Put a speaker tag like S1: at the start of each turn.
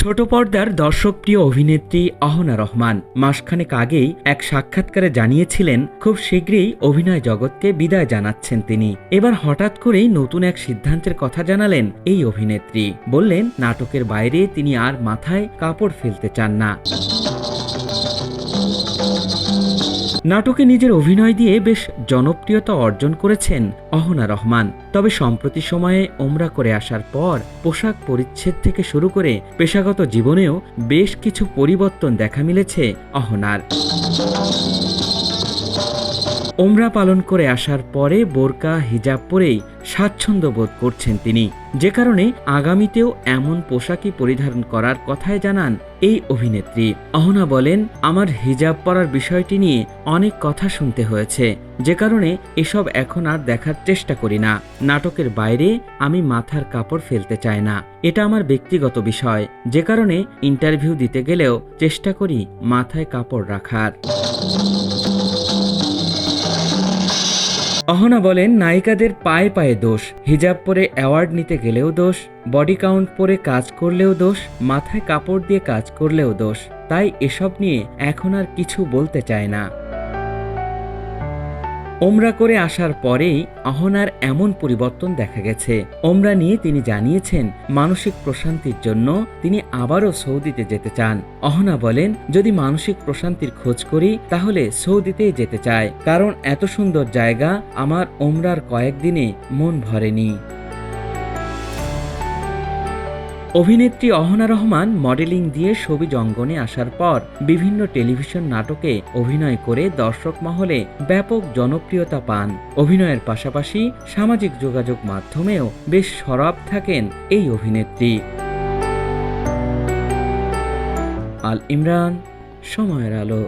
S1: ছোট পর্দার দর্শকপ্রিয় অভিনেত্রী অহনা রহমান মাসখানেক আগেই এক সাক্ষাৎকারে জানিয়েছিলেন খুব শীঘ্রই অভিনয় জগৎকে বিদায় জানাচ্ছেন তিনি। এবার হঠাৎ করেই নতুন এক সিদ্ধান্তের কথা জানালেন এই অভিনেত্রী। বললেন নাটকের বাইরে তিনি আর মাথায় কাপড় ফেলতে চান না। নাটকে নিজের অভিনয় দিয়ে বেশ জনপ্রিয়তা অর্জন করেছেন অহনা রহমান। তবে সম্প্রতি সময়ে ওমরা করে আসার পর পোশাক পরিচ্ছদ থেকে শুরু করে পেশাগত জীবনেও বেশ কিছু পরিবর্তন দেখা মিলেছে অহনার। ওমরা পালন করে আসার পরে বোরকা হিজাব পরেই স্বাচ্ছন্দ্য বোধ করছেন তিনি, যে কারণে আগামীতেও এমন পোশাকই পরিধারণ করার কথাই জানান এই অভিনেত্রী। অহনা বলেন, আমার হিজাব পরার বিষয়টি নিয়ে অনেক কথা শুনতে হয়েছে, যে কারণে এসব এখন আর দেখার চেষ্টা করি না। নাটকের বাইরে আমি মাথার কাপড় ফেলতে চাই না, এটা আমার ব্যক্তিগত বিষয়, যে কারণে ইন্টারভিউ দিতে গেলেও চেষ্টা করি মাথায় কাপড় রাখার। অহনা বলেন, নায়িকাদের পায়ে পায়ে দোষ, হিজাব পরে অ্যাওয়ার্ড নিতে গেলেও দোষ, বডি কাউন্ট পরে কাজ করলেও দোষ, মাথায় কাপড় দিয়ে কাজ করলেও দোষ। তাই এসব নিয়ে এখন আর কিছু বলতে চায় না। ওমরা করে আসার পরেই অহনার এমন পরিবর্তন দেখা গেছে। ওমরা নিয়ে তিনি জানিয়েছেন মানসিক প্রশান্তির জন্য তিনি আবারও সৌদিতে যেতে চান। অহনা বলেন, যদি মানসিক প্রশান্তির খোঁজ করি তাহলে সৌদিতেই যেতে চাই, কারণ এত সুন্দর জায়গা আমার ওমরার কয়েকদিনে মন ভরেনি। অভিনেত্রী অহনা রহমান মডেলিং দিয়ে শোবিজ অঙ্গনে আসার পর বিভিন্ন টেলিভিশন নাটকে অভিনয় করে দর্শক মহলে ব্যাপক জনপ্রিয়তা পান। অভিনয়ের পাশাপাশি সামাজিক যোগাযোগ মাধ্যমেও বেশ সরব থাকেন এই অভিনেত্রী। আল ইমরান, সময়ের আলো।